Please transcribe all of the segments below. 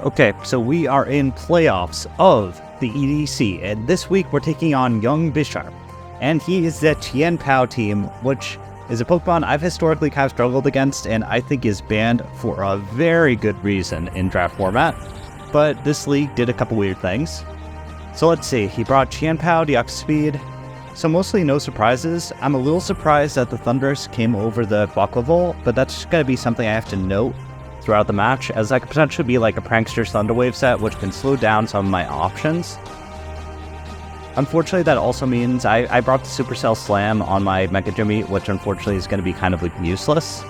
Okay, so we are in playoffs of the EDC, and this week we're taking on Young Bisharp. And he is the Tien Pao team, which is a Pokemon I've historically kind of struggled against, and I think is banned for a very good reason in draft format. But this league did a couple weird things. So let's see, he brought Tien Pao, Deoxyspeed, so mostly no surprises. I'm a little surprised that the Thundurus came over the Quaquaval, but that's going to be something I have to note throughout the match, as that could potentially be like a Prankster's Thunderwave set, which can slow down some of my options. Unfortunately, that also means I brought the Supercell Slam on my Mega Jimmy, which unfortunately is going to be kind of like useless.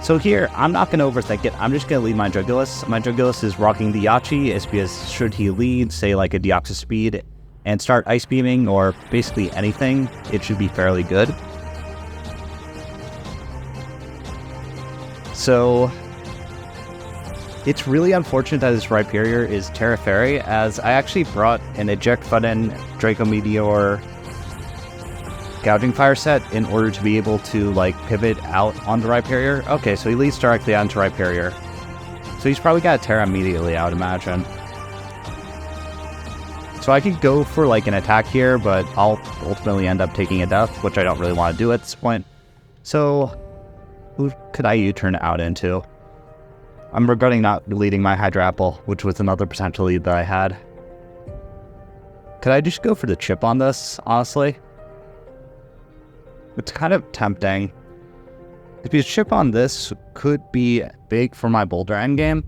So here, I'm not going to overthink it. I'm just going to lead my Jugulus. My Jugulus is rocking the Yachi, is because should he lead, say like a Deoxyspeed, and start Ice Beaming, or basically anything, it should be fairly good. So it's really unfortunate that his Rhyperior is Terra Fairy, as I actually brought an Eject Button, Draco Meteor, Gouging Fire set in order to be able to like pivot out onto Rhyperior. Okay, so he leads directly onto Rhyperior. So he's probably got a Terra immediately, I would imagine. So I could go for like an attack here, but I'll ultimately end up taking a death, which I don't really want to do at this point. So who could I U-turn out into? I'm regretting not leading my Hydrapple, which was another potential lead that I had. Could I just go for the chip on this, honestly? It's kind of tempting. Because chip on this could be big for my Boulder endgame.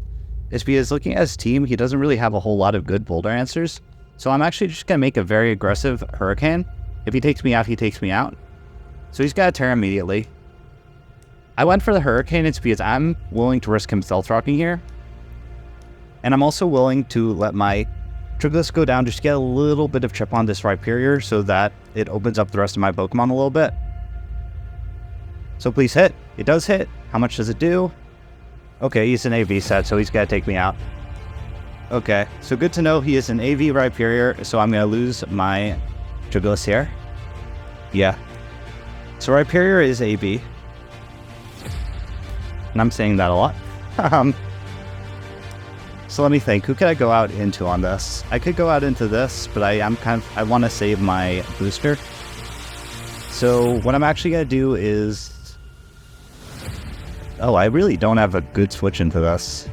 It's because looking at his team, he doesn't really have a whole lot of good Boulder answers. So I'm actually just going to make a very aggressive Hurricane. If he takes me out, he takes me out. So he's got a Terra immediately. I went for the Hurricane, it's because I'm willing to risk him Stealth Rocking here. And I'm also willing to let my Jugulus go down just to get a little bit of chip on this Rhyperior so that it opens up the rest of my Pokemon a little bit. So please hit. It does hit. How much does it do? Okay, he's an AV set, so he's got to take me out. Okay, so good to know he is an AV Rhyperior, so I'm going to lose my Jugulus here. Yeah. So Rhyperior is AV. And I'm saying that a lot. So let me think, who could I go out into on this? I could go out into this, but I want to save my booster. So what I'm actually going to do is... Oh, I really don't have a good switch into this.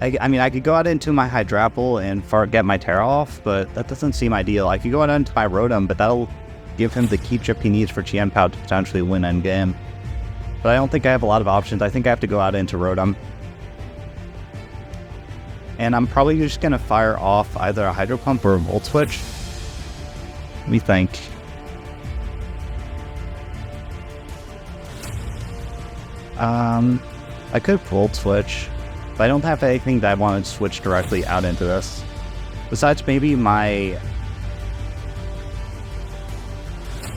I mean, I could go out into my Hydrapple and get my Terra off, but that doesn't seem ideal. I could go out into my Rotom, but that'll give him the key chip he needs for Tien Pao to potentially win endgame. But I don't think I have a lot of options. I think I have to go out into Rotom. And I'm probably just going to fire off either a Hydro Pump or a Volt Switch. Let me think. I could Volt Switch, but I don't have anything that I want to switch directly out into this. Besides maybe my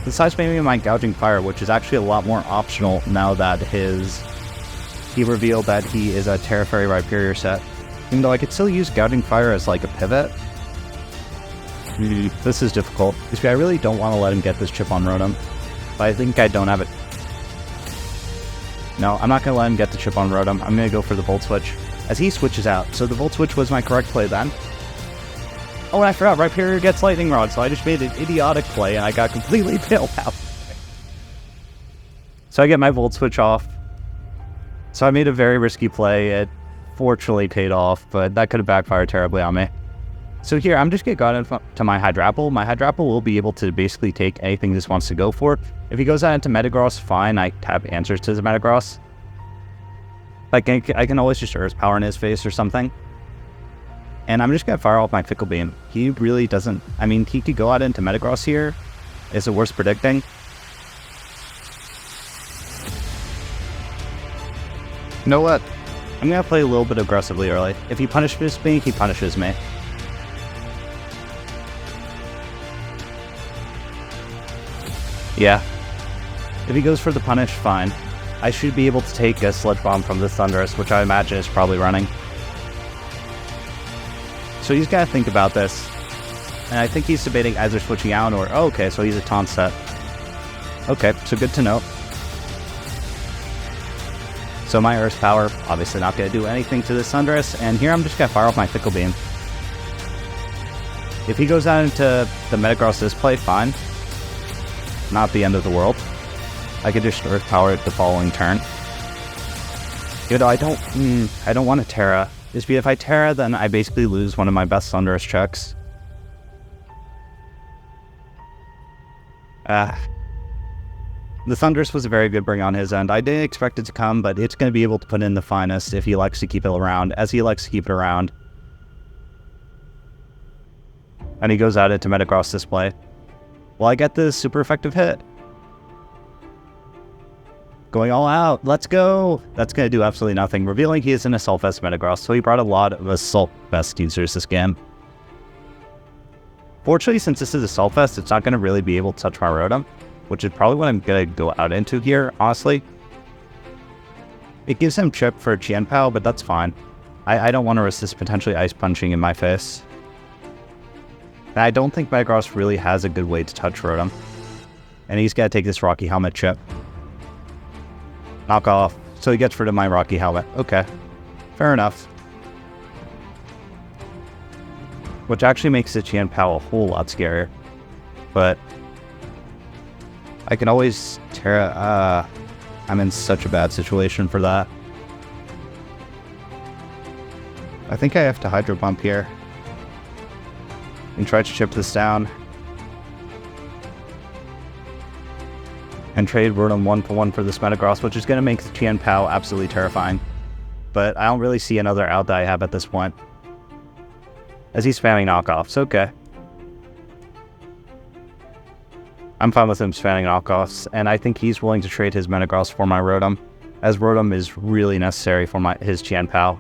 Gouging Fire, which is actually a lot more optional now that he revealed that he is a Terra Fairy Rhyperior set. Even though I could still use Gouging Fire as like a pivot. This is difficult. I really don't want to let him get this chip on Rotom, but I think I don't have it. No, I'm not going to let him get the chip on Rotom. I'm going to go for the Volt Switch as he switches out. So the Volt Switch was my correct play then. Oh, and I forgot, Rhyperior gets Lightning Rod, so I just made an idiotic play, and I got completely bailed out. So I get my Volt Switch off. So I made a very risky play. It fortunately paid off, but that could have backfired terribly on me. So here, I'm just going to go out to my Hydrapple. My Hydrapple will be able to basically take anything this wants to go for. If he goes out into Metagross, fine, I tap answers to the Metagross. Like, I can always just Earth Power in his face or something. And I'm just going to fire off my Fickle Beam. He really doesn't... I mean, he could go out into Metagross here. Is it worth predicting? You know what? I'm going to play a little bit aggressively early. If he punishes me, he punishes me. Yeah. If he goes for the punish, fine. I should be able to take a Sludge Bomb from the Thundurus, which I imagine is probably running. So he's got to think about this. And I think he's debating either switching out or... Oh, okay, so he's a taunt set. Okay, so good to know. So my Earth Power, obviously not going to do anything to this Thunderous, and here I'm just going to fire off my Fickle Beam. If he goes out into the Metagross display, fine. Not the end of the world. I could just Earth Power it the following turn. You know, I don't want to Terra. Just because if I Terra, then I basically lose one of my best Thunderous checks. The Thunderous was a very good bring on his end. I didn't expect it to come, but it's going to be able to put in the finest if he likes to keep it around, as he likes to keep it around. And he goes out into Metagross display. Well, I get this super effective hit. Going all out. Let's go. That's going to do absolutely nothing. Revealing he is an Assault Vest Metagross, so he brought a lot of Assault Vest users this game. Fortunately, since this is Assault Vest, it's not going to really be able to touch my Rotom, which is probably what I'm going to go out into here, honestly. It gives him Chip for Chien-Pao, but that's fine. I don't want to resist potentially Ice Punching in my face. And I don't think Metagross really has a good way to touch Rotom. And he's got to take this Rocky Helmet Chip. Knock off. So he gets rid of my Rocky Helmet. Okay. Fair enough. Which actually makes the Chien-Pao a whole lot scarier. But I can always Terra. I'm in such a bad situation for that. I think I have to Hydro Pump here. And try to chip this down. And trade Rotom 1-for-1 for this Metagross, which is going to make the Chien-Pao absolutely terrifying. But I don't really see another out that I have at this point. As he's spamming knockoffs, okay. I'm fine with him spamming knockoffs, and I think he's willing to trade his Metagross for my Rotom, as Rotom is really necessary for his Chien-Pao.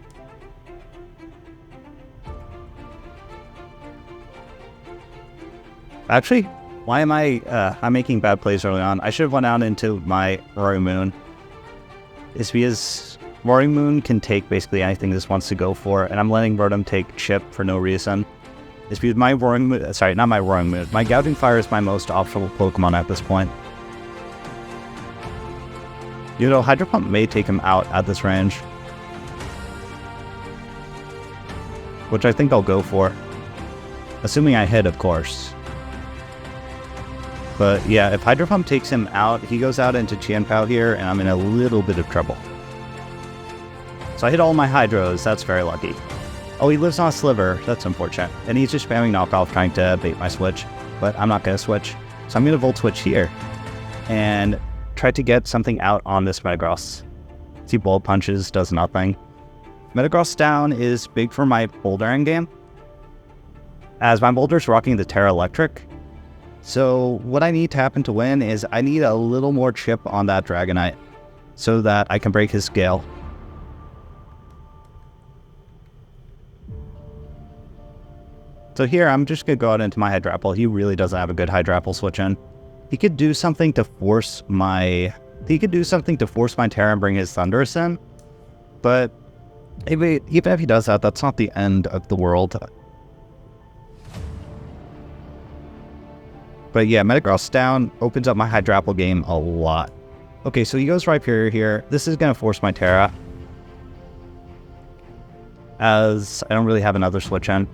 Actually, why am I'm making bad plays early on. I should have went out into my Roaring Moon. It's because Roaring Moon can take basically anything this wants to go for, and I'm letting Rotom take Chip for no reason. It's because my Roaring Moon, sorry, not my Roaring Moon, my Gouging Fire is my most optional Pokemon at this point. You know, Hydro Pump may take him out at this range. Which I think I'll go for. Assuming I hit, of course. But yeah, if Hydro Pump takes him out, he goes out into Chien-Pao here, and I'm in a little bit of trouble. So I hit all my Hydros, that's very lucky. Oh, he lives on a Sliver, that's unfortunate. And he's just spamming knockoff trying to bait my switch, but I'm not going to switch. So I'm going to Volt Switch here, and try to get something out on this Metagross. See, Bullet Punches does nothing. Metagross down is big for my Boulder endgame, as my Boulder's rocking the Terra Electric. So what I need to happen to win is I need a little more chip on that Dragonite so that I can break his scale. So here I'm just going to go out into my Hydrapple. He really doesn't have a good Hydrapple switch in. He could do something to force my Terra and bring his Thundurus in, but even if he does that, that's not the end of the world. But yeah, Metagross down opens up my Hydrapple game a lot. Okay, so he goes Rhyperior here. This is going to force my Terra, as I don't really have another switch in.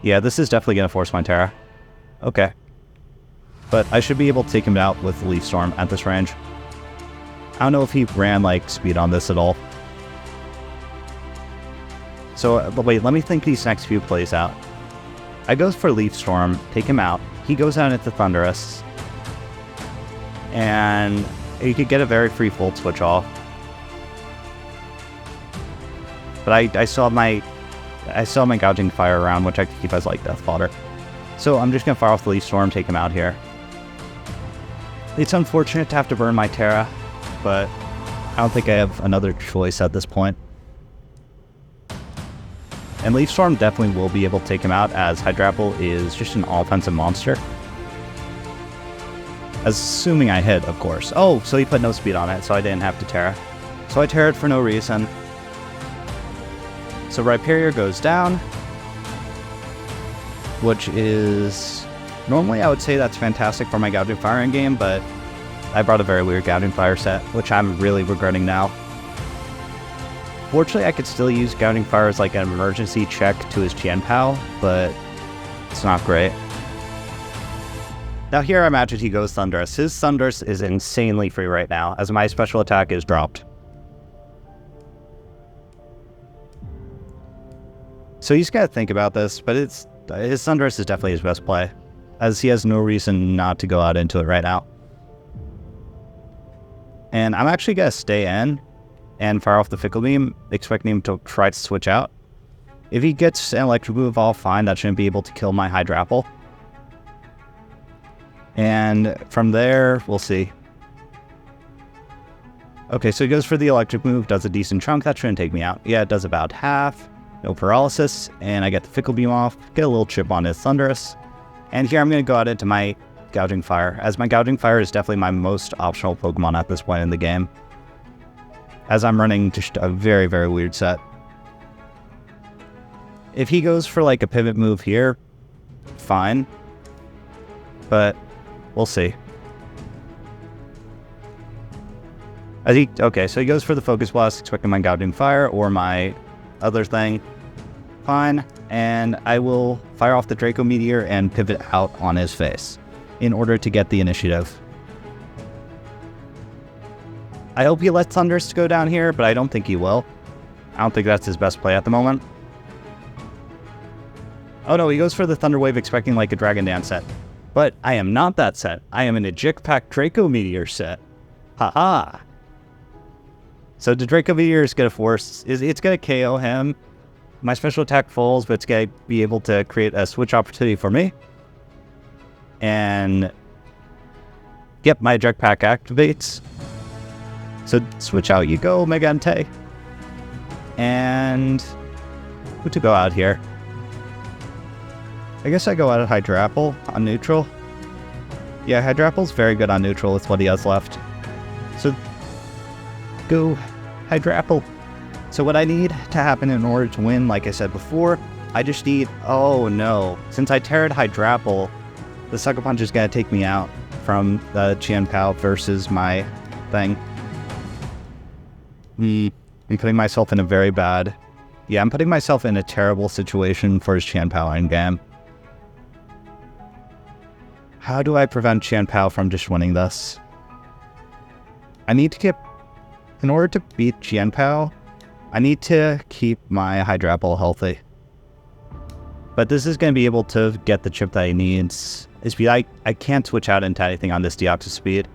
Yeah, this is definitely going to force my Terra. Okay. But I should be able to take him out with Leaf Storm at this range. I don't know if he ran, like, speed on this at all. So, but wait, let me think these next few plays out. I goes for Leaf Storm, take him out. He goes out into Thundurus. And you could get a very free Volt Switch off. But I still have my Gouging Fire around, which I can keep as, like, Death Fodder. So I'm just going to fire off the Leaf Storm, take him out here. It's unfortunate to have to burn my Terra, but I don't think I have another choice at this point. And Leaf Storm definitely will be able to take him out, as Hydrapple is just an all-offensive monster. Assuming I hit, of course. Oh, so he put no speed on it, so I didn't have to Terra. So I Terra'd for no reason. So Rhyperior goes down, which is... Normally I would say that's fantastic for my Gouging Fire in game, but I brought a very weird Gouging Fire set, which I'm really regretting now. Fortunately, I could still use Gouging Fire as like an emergency check to his Qianpao, but it's not great. Now here I imagine he goes Thunderous. His Thunderous is insanely free right now, as my special attack is dropped. So he's got to think about this, but his Thunderous is definitely his best play, as he has no reason not to go out into it right now. And I'm actually going to stay in and fire off the Fickle Beam, expecting him to try to switch out. If he gets an Electric Move, all fine. That shouldn't be able to kill my Hydrapple. And from there, we'll see. Okay, so he goes for the Electric Move, does a decent chunk. That shouldn't take me out. Yeah, it does about half. No paralysis, and I get the Fickle Beam off, get a little chip on his Thunderous. And here I'm going to go out into my Gouging Fire, as my Gouging Fire is definitely my most optional Pokemon at this point in the game, as I'm running just a very, very weird set. If he goes for like a pivot move here, fine, but we'll see. Okay, so he goes for the Focus Blast, expecting my Gouging Fire or my other thing. Fine, and I will fire off the Draco Meteor and pivot out on his face in order to get the initiative. I hope he lets Thunderous go down here, but I don't think he will. I don't think that's his best play at the moment. Oh no, he goes for the Thunder Wave expecting like a Dragon Dance set. But I am not that set. I am an Eject Pack Draco Meteor set. Haha. So the Draco Meteor is going to force, it's going to KO him. My special attack falls, but it's going to be able to create a switch opportunity for me. And, yep, my Eject Pack activates. So switch out you go, Mega Entei. And who to go out here? I guess I go out at Hydrapple on neutral. Yeah, Hydrapple's very good on neutral with what he has left. So go Hydrapple. So what I need to happen in order to win, like I said before, I just need, oh no. Since I teared Hydrapple, the Sucker Punch is going to take me out from the Qianpao versus my thing. I'm putting myself in a very bad... Yeah, I'm putting myself in a terrible situation for his Qianpao endgame. How do I prevent Qianpao from just winning this? I need to get... In order to beat Qianpao, I need to keep my Hydrapple healthy. But this is going to be able to get the chip that he needs. I can't switch out into anything on this Deoxys speed.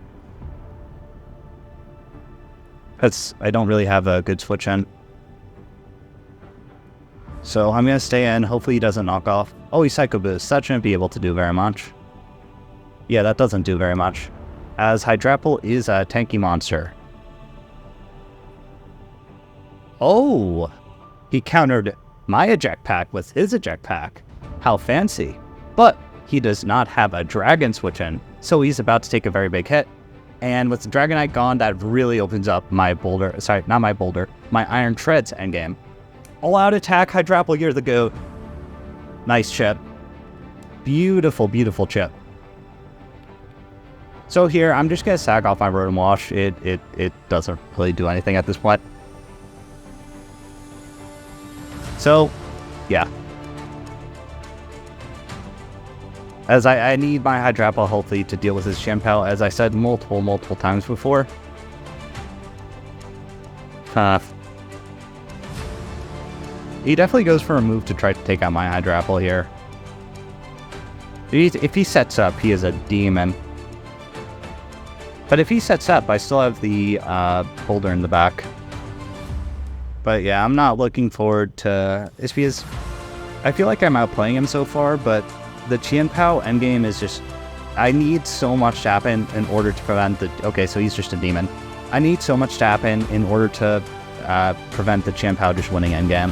I don't really have a good switch in. So I'm going to stay in. Hopefully he doesn't knock off. Oh, he Psycho Boost. That shouldn't be able to do very much. Yeah, that doesn't do very much, as Hydrapple is a tanky monster. Oh! He countered my Eject Pack with his Eject Pack. How fancy. But he does not have a Dragon switch in, so he's about to take a very big hit. And with the Dragonite gone, that really opens up my Boulder, sorry, not my Boulder, my Iron Treads endgame. All out attack, Hydrapple, you're the GOAT. Nice chip. Beautiful, beautiful chip. So here, I'm just going to sack off my Rotom Wash. It doesn't really do anything at this point. So, yeah. As I need my Hydrapple healthy to deal with his Qianpao, as I said multiple times before. He definitely goes for a move to try to take out my Hydrapple here. If he sets up, he is a demon. But if he sets up, I still have the Boulder in the back. But yeah, I'm not looking forward to... It's because I feel like I'm outplaying him so far, but the Qianpao endgame is just... I need so much to happen in order to prevent the... Okay, so he's just a demon. I need so much to happen in order to prevent the Qianpao just winning endgame.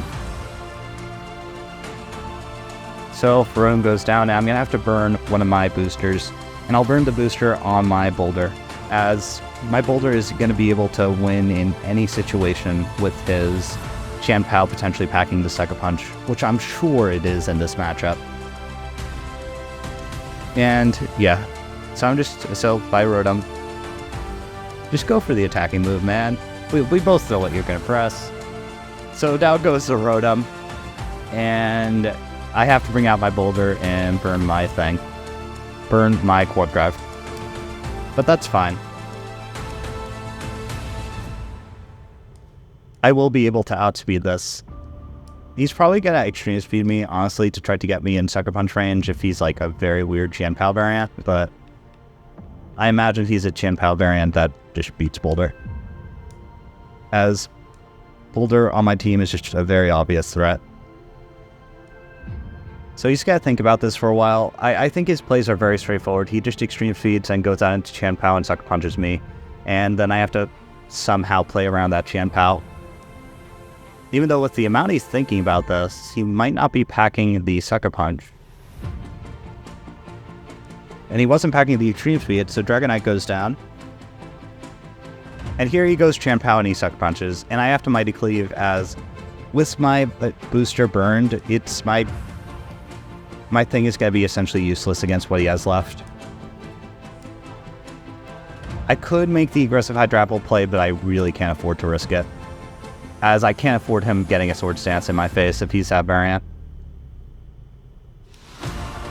So, Rotom goes down. Now I'm going to have to burn one of my boosters. And I'll burn the booster on my Boulder, as my Boulder is going to be able to win in any situation with his Qianpao potentially packing the Sucker Punch, which I'm sure it is in this matchup. And yeah, so by Rotom. Just go for the attacking move, man. We both know what you're going to press. So down goes the Rotom. And I have to bring out my Boulder and burn my thing. Burn my Quark Drive. But that's fine. I will be able to outspeed this. He's probably going to extreme speed me, honestly, to try to get me in Sucker Punch range if he's like a very weird Chien-Pao variant. But I imagine he's a Chien-Pao variant that just beats Boulder. As Boulder on my team is just a very obvious threat. So he's got to think about this for a while. I think his plays are very straightforward. He just extreme speeds and goes out into Chien-Pao and Sucker Punches me. And then I have to somehow play around that Chien-Pao. Even though with the amount he's thinking about this, he might not be packing the Sucker Punch. And he wasn't packing the extreme speed, so Dragonite goes down. And here he goes Chien-Pao and he Sucker Punches. And I have to Mighty Cleave as, with my booster burned, it's my thing is going to be essentially useless against what he has left. I could make the aggressive Hydrapple play, but I really can't afford to risk it, as I can't afford him getting a Sword Stance in my face if he's that variant.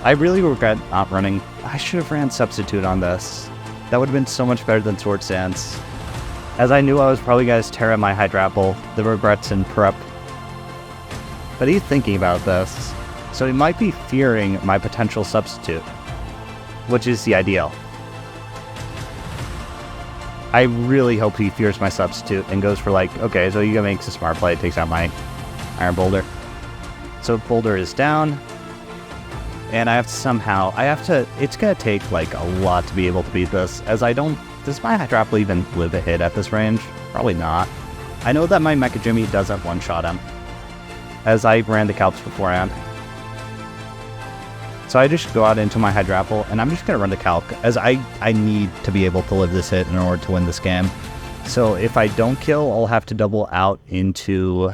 I really regret not running. I should have ran Substitute on this. That would have been so much better than Sword Stance, as I knew I was probably going to tear up my Hydrapple. The regrets in prep. But he's thinking about this, so he might be fearing my potential Substitute, which is the ideal. I really hope he fears my Substitute and goes for like, okay, so he makes a smart play, takes out my Iron Boulder. So Boulder is down. And I have to it's going to take like a lot to be able to beat this, as does my Hydrapple even live a hit at this range? Probably not. I know that my Mecha Jimmy doesn't one-shot him, as I ran the Calcs beforehand. So I just go out into my Hydrapple, and I'm just going to run the Calc, as I need to be able to live this hit in order to win this game. So if I don't kill, I'll have to double out into...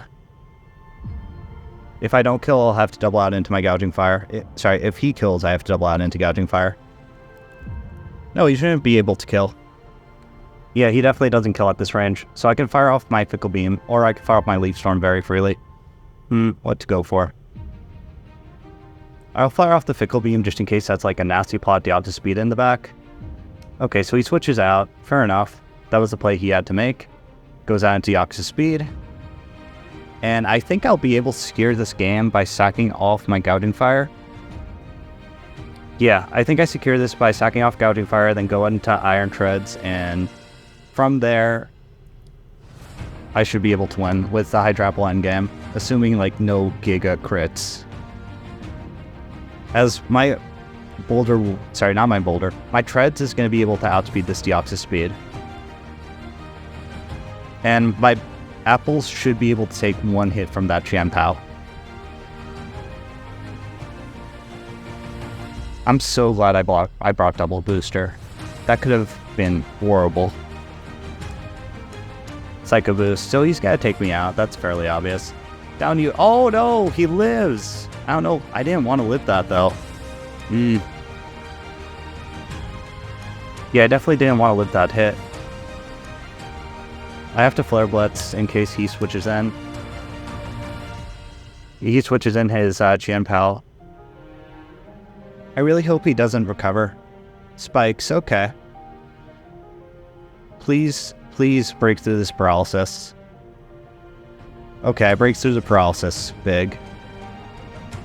If I don't kill, I'll have to double out into my Gouging Fire. If he kills, I have to double out into Gouging Fire. No, he shouldn't be able to kill. Yeah, he definitely doesn't kill at this range. So I can fire off my Fickle Beam, or I can fire off my Leaf Storm very freely. What to go for? I'll fire off the Fickle Beam just in case that's like a nasty plot Dialga Speed in the back. Okay, so he switches out. Fair enough. That was the play he had to make. Goes out into Dialga Speed. And I think I'll be able to secure this game by sacking off my Gouging Fire. Yeah, I think I secure this by sacking off Gouging Fire, then go into Iron Treads, and from there, I should be able to win with the Hydrapple endgame, assuming like no Giga crits. As my Boulder, my Treads is going to be able to outspeed this Dialga Speed. And my Apples should be able to take one hit from that Chien-Pao. I'm so glad I brought Double Booster. That could have been horrible. Psycho Boost. So he's got to take me out. That's fairly obvious. Down you. Oh no, he lives. I don't know. I didn't want to live that though. Yeah, I definitely didn't want to live that hit. I have to Flare Blitz in case he switches in. He switches in his Chien-Pao. I really hope he doesn't recover. Spikes, okay. Please break through this paralysis. Okay, I break through the paralysis. Big.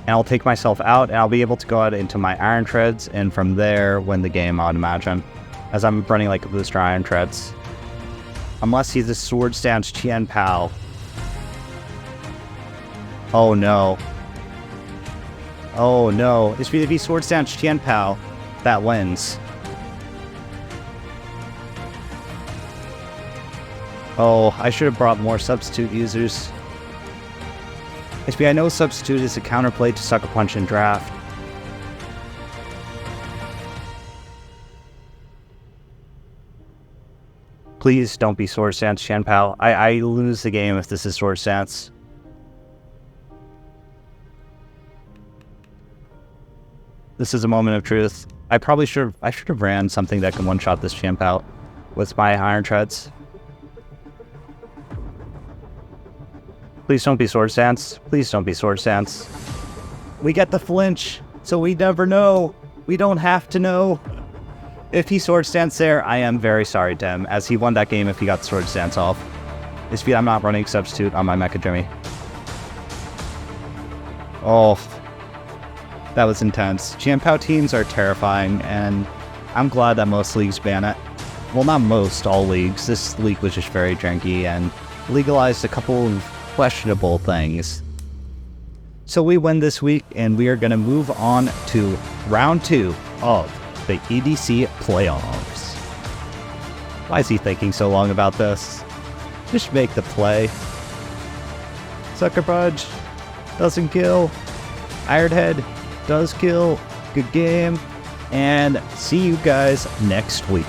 And I'll take myself out, and I'll be able to go out into my Iron Treads, and from there, win the game, I'd imagine. As I'm running like a booster Iron Treads. Unless he's a Sword Stance Chien-Pao. Oh no. Oh no. If he Sword Stance Chien-Pao, that wins. Oh, I should have brought more Substitute users. I know Substitute is a counterplay to Sucker Punch and Draft. Please don't be Sword Stance Chien-Pao. I lose the game if this is Sword Stance. This is a moment of truth. I should have ran something that can one-shot this Chien-Pao. with my Iron Treads. Please don't be Sword Stance. Please don't be Sword Stance. We get the flinch, so we never know. We don't have to know. If he Sword Stance there, I am very sorry to him, as he won that game if he got Sword Stance off. I'm not running Substitute on my Mecha Jimmy. Oh, that was intense. Jianpao teams are terrifying, and I'm glad that most leagues ban it. Well, not most, all leagues. This league was just very janky and legalized a couple of questionable things. So we win this week, and we are going to move on to round 2 of the EDC Playoffs. Why is he thinking so long about this? Just make the play. Sucker Punch doesn't kill. Iron Head does kill. Good game. And see you guys next week.